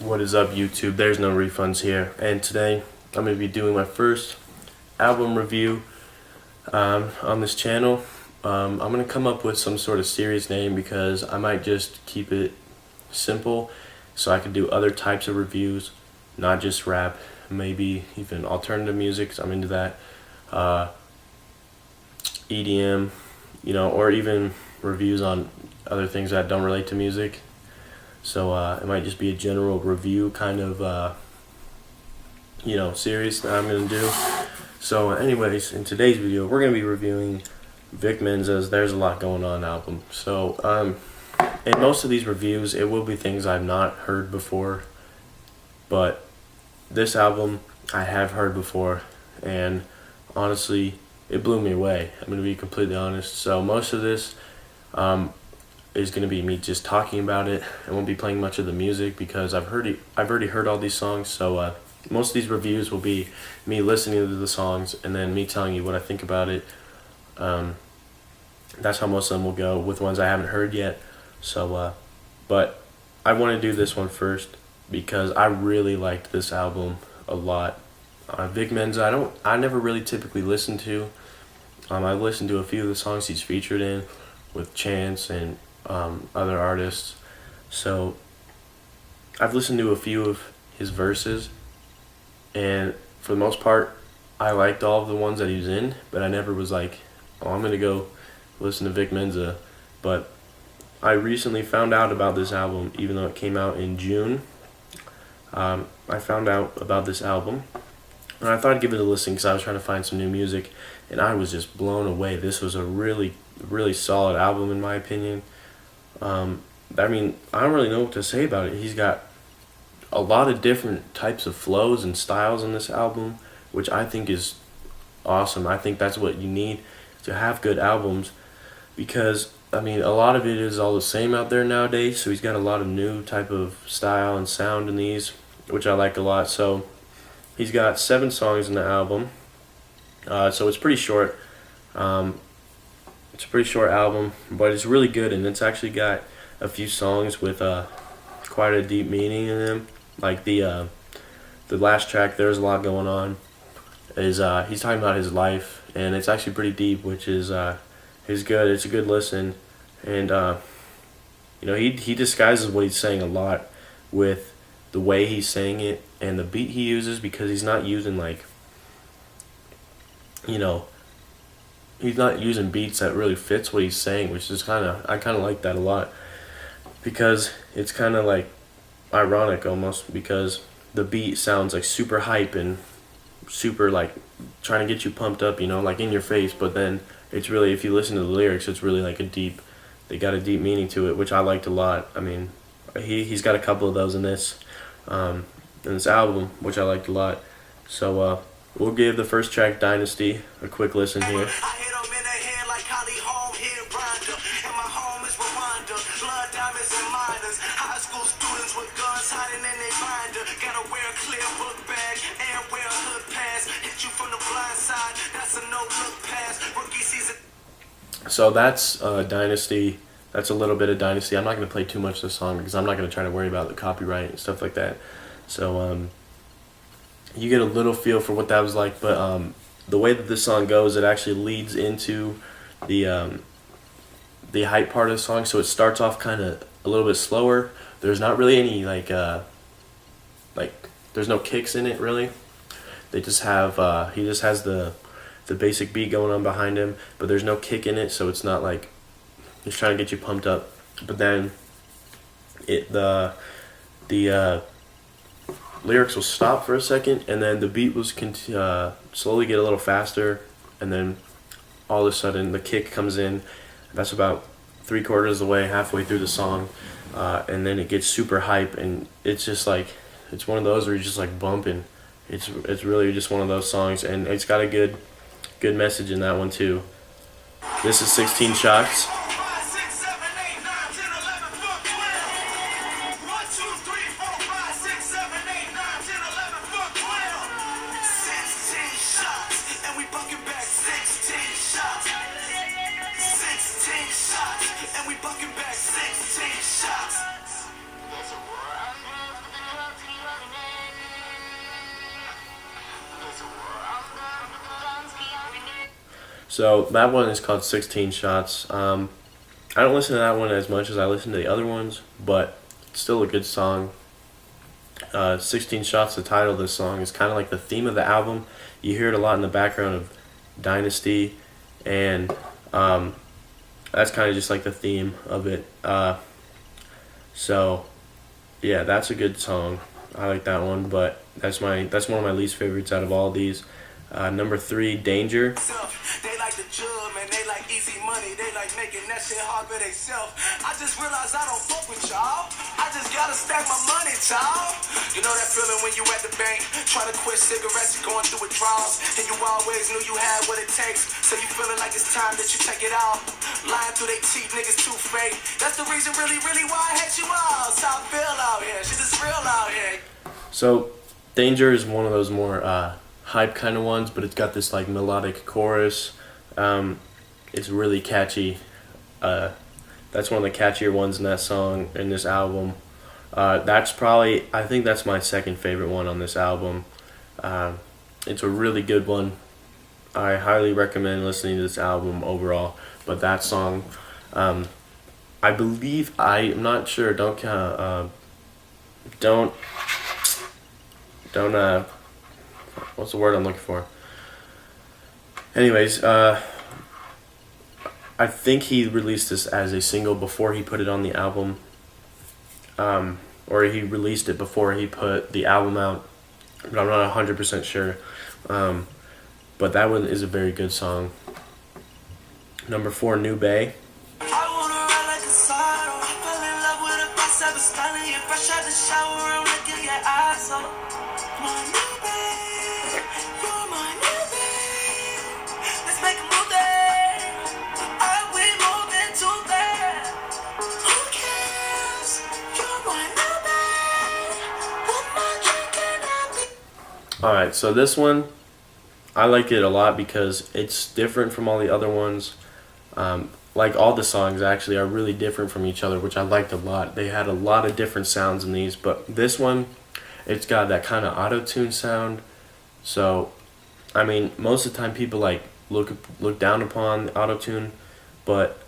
What is up, YouTube? There's no refunds here, and today I'm going to be doing my first album review on this channel. I'm going to come up with some sort of serious name because I might just keep it simple so I can do other types of reviews, not just rap, maybe even alternative music 'cause I'm into that, EDM, or even reviews on other things that don't relate to music. So it might just be a general review kind of, series that I'm going to do. So anyways, in today's video, we're going to be reviewing Vic Mensa's There's a Lot Going On album. So in most of these reviews, it will be things I've not heard before. But this album, I have heard before. And honestly, it blew me away. I'm going to be completely honest. So most of this is going to be me just talking about it. I won't be playing much of the music because I've already heard all these songs. So most of these reviews will be me listening to the songs and then me telling you what I think about it. That's how most of them will go, with ones I haven't heard yet. So but I want to do this one first because I really liked this album a lot. Vic Mensa, I never really typically listen to. I listened to a few of the songs he's featured in with Chance and other artists. So I've listened to a few of his verses, and for the most part I liked all of the ones that he was in, but I never was like, oh, I'm gonna go listen to Vic Mensa. But I recently found out about this album, even though it came out in June. I found out about this album and I thought I'd give it a listen because I was trying to find some new music, and I was just blown away. This was a really solid album in my opinion. I don't really know what to say about it. He's got a lot of different types of flows and styles in this album, which I think is awesome. I think that's what you need to have good albums, because a lot of it is all the same out there nowadays. So he's got a lot of new type of style and sound in these, which I like a lot. So he's got 7 songs in the album, so it's pretty short. It's a pretty short album, but it's really good, and it's actually got a few songs with quite a deep meaning in them. Like the last track, There's a Lot Going On, is he's talking about his life, and it's actually pretty deep, which is good. It's a good listen, and he disguises what he's saying a lot with the way he's saying it and the beat he uses, because he's not using he's not using beats that really fits what he's saying, which is I kind of like that a lot, because it's kind of like ironic almost, because the beat sounds like super hype and super like trying to get you pumped up, like in your face, but then it's really, if you listen to the lyrics, it's really like they got a deep meaning to it, which I liked a lot. He's got a couple of those in this album, which I liked a lot. So we'll give the first track, Dynasty, a quick listen here. So that's Dynasty. That's a little bit of Dynasty. I'm not going to play too much of the song because I'm not going to try to worry about the copyright and stuff like that. So you get a little feel for what that was like. But the way that this song goes, it actually leads into the hype part of the song. So it starts off kind of a little bit slower. There's not really any there's no kicks in it really. They just have he just has the basic beat going on behind him, but there's no kick in it, so it's not like he's trying to get you pumped up. But then the lyrics will stop for a second, and then the beat will slowly get a little faster, and then all of a sudden the kick comes in. That's about 3/4 of the way, halfway through the song, and then it gets super hype, and it's just like, it's one of those where you're just like bumping. It's really just one of those songs, and it's got a good message in that one too. This is 16 Shots. So that one is called 16 Shots. I don't listen to that one as much as I listen to the other ones, but it's still a good song. 16 Shots, the title of this song, is kind of like the theme of the album. You hear it a lot in the background of Dynasty, and that's kind of just like the theme of it. So, yeah, that's a good song. I like that one, but that's one of my least favorites out of all these. Number 3, Danger. They like the jug, man. They like easy money. They like making that shit hard for themselves. I just realized I don't fuck with y'all. I just gotta stack my money, y'all. You know that feeling when you at the bank trying to quit cigarettes, you going through withdrawals, and you always knew you had what it takes. So you feeling like it's time that you take it out. Lying through they teeth, niggas too fake. That's the reason, really, really, why I hate you all. So I feel out here. Shit is real out here. So, Danger is one of those more hype kind of ones, but it's got this like melodic chorus. It's really catchy. That's one of the catchier ones in that song, in this album. I think that's my second favorite one on this album. It's a really good one. I highly recommend listening to this album overall. But that song, I'm not sure. What's the word I'm looking for? Anyways, I think he released this as a single before he put it on the album. Or he released it before he put the album out. But I'm not 100% sure. But that one is a very good song. Number 4, New Bay. Alright, so this one, I like it a lot because it's different from all the other ones. Like all the songs actually are really different from each other, which I liked a lot. They had a lot of different sounds in these, but this one, it's got that kind of auto-tune sound. So, I mean, most of the time people like look down upon auto-tune, but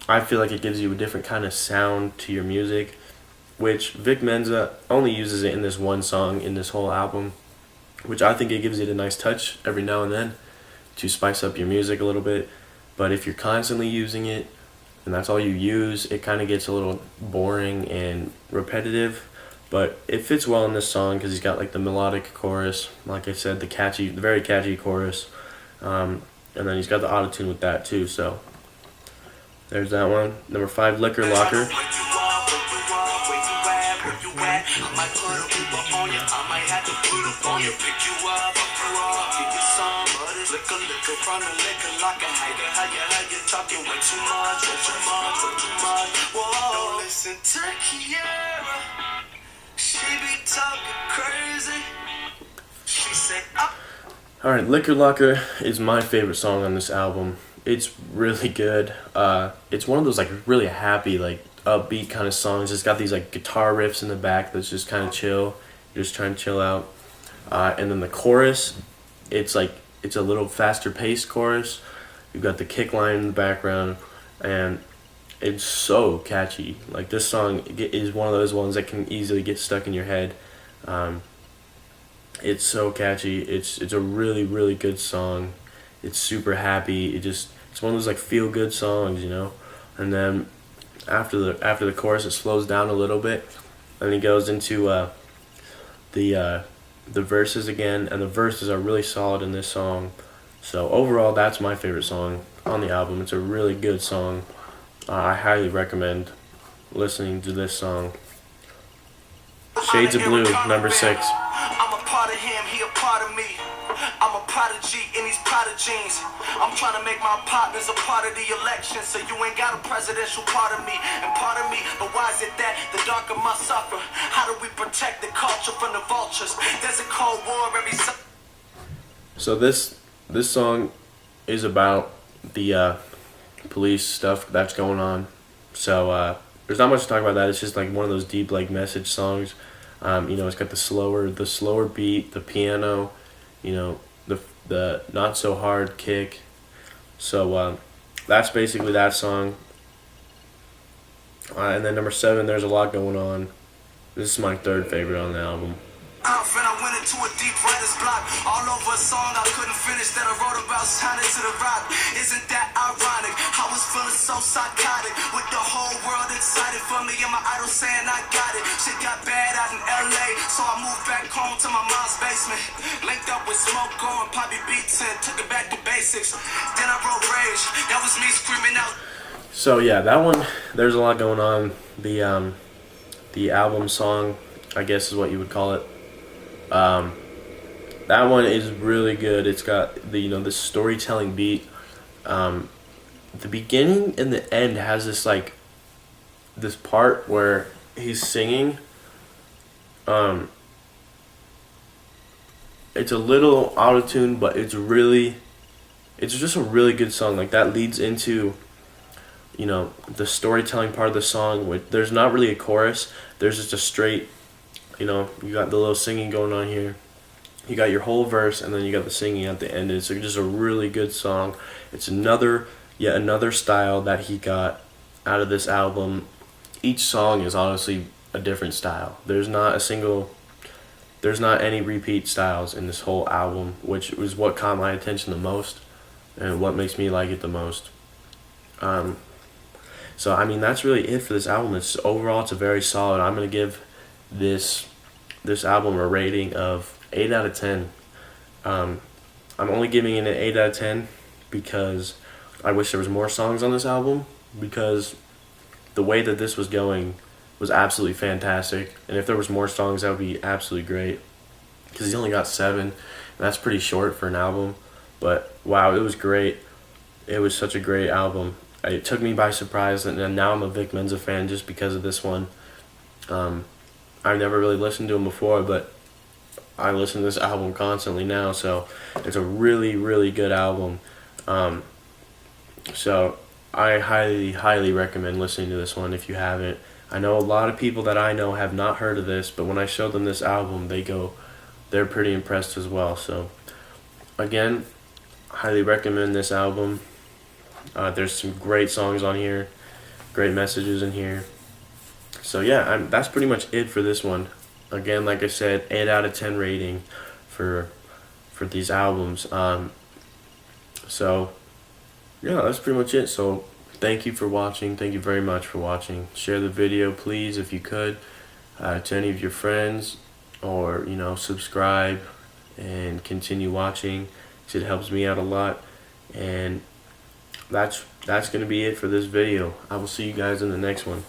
I feel like it gives you a different kind of sound to your music, which Vic Mensa only uses it in this one song in this whole album, which I think it gives it a nice touch every now and then to spice up your music a little bit. But if you're constantly using it and that's all you use, it kind of gets a little boring and repetitive. But it fits well in this song because he's got like the melodic chorus, like I said, the very catchy chorus, and then he's got the auto-tune with that too. So there's that one. Number 5, Liquor Locker. Alright, Liquor Locker is my favorite song on this album. It's really good. It's one of those like really happy, like upbeat kind of songs. It's got these like guitar riffs in the back that's just kind of chill. You're just trying to chill out. And then the chorus, it's a little faster paced chorus. You've got the kick line in the background, and it's so catchy. Like this song is one of those ones that can easily get stuck in your head. It's so catchy. It's a really, really good song. It's super happy. It's one of those like feel good songs, you know. And then after the chorus, it slows down a little bit, and it goes into the verses again, and the verses are really solid in this song. So overall, that's my favorite song on the album. It's a really good song. I highly recommend listening to this song. Shades of Blue, number 6. I'm a part of him, he a part of me. I'm a prodigy in these Prada jeans. I'm trying to make my partners a part of the election, so you ain't got a presidential part of me and part of me. But why is it that the darker must suffer? How do we protect the culture from the vultures? There's a cold war every summer. So this song is about the police stuff that's going on. So there's not much to talk about that. It's just like one of those deep like message songs. It's got the slower beat, the piano, the not so hard kick. So that's basically that song. And then number 7, There's a Lot Going On. This is my 3rd favorite on the album. And I went into a deep writer's block. All over a song I couldn't finish that I wrote about sounding to the rock. Isn't that ironic? I was feeling so psychotic with the whole world excited for me and my idol saying I got it. Shit got bad out in LA, so I moved back home to my mom's basement. Linked up with Smoke going, Poppy Beats and took it back to basics. Then I wrote Rage. That was me screaming out. So yeah, that one, There's a Lot Going On. The album song, I guess is what you would call it. That one is really good. It's got the storytelling beat. The beginning and the end has this part where he's singing. It's a little auto-tuned, but it's just a really good song. Like, that leads into the storytelling part of the song. There's not really a chorus. There's just a straight, you got the little singing going on here. You got your whole verse, and then you got the singing at the end. It's just a really good song. It's yet another style that he got out of this album. Each song is honestly a different style. There's not any repeat styles in this whole album, which was what caught my attention the most and what makes me like it the most. So I mean, that's really it for this album. Overall, it's a very solid. I'm gonna give this album a rating of 8 out of 10. I'm only giving it an 8 out of 10 because I wish there was more songs on this album, because the way that this was going was absolutely fantastic. And if there was more songs, that would be absolutely great, because he's only got 7, and that's pretty short for an album. But wow, it was great. It was such a great album. It took me by surprise, and now I'm a Vic Mensa fan just because of this one. I've never really listened to him before, but I listen to this album constantly now, so it's a really, really good album. So I highly, highly recommend listening to this one if you haven't. I know a lot of people that I know have not heard of this, but when I show them this album, they're pretty impressed as well. So again, highly recommend this album. There's some great songs on here, great messages in here. So yeah, that's pretty much it for this one. Again, like I said, 8 out of 10 rating for these albums. So yeah, that's pretty much it. So thank you for watching. Thank you very much for watching. Share the video, please, if you could, to any of your friends, or subscribe and continue watching, because it helps me out a lot. And that's going to be it for this video. I will see you guys in the next one.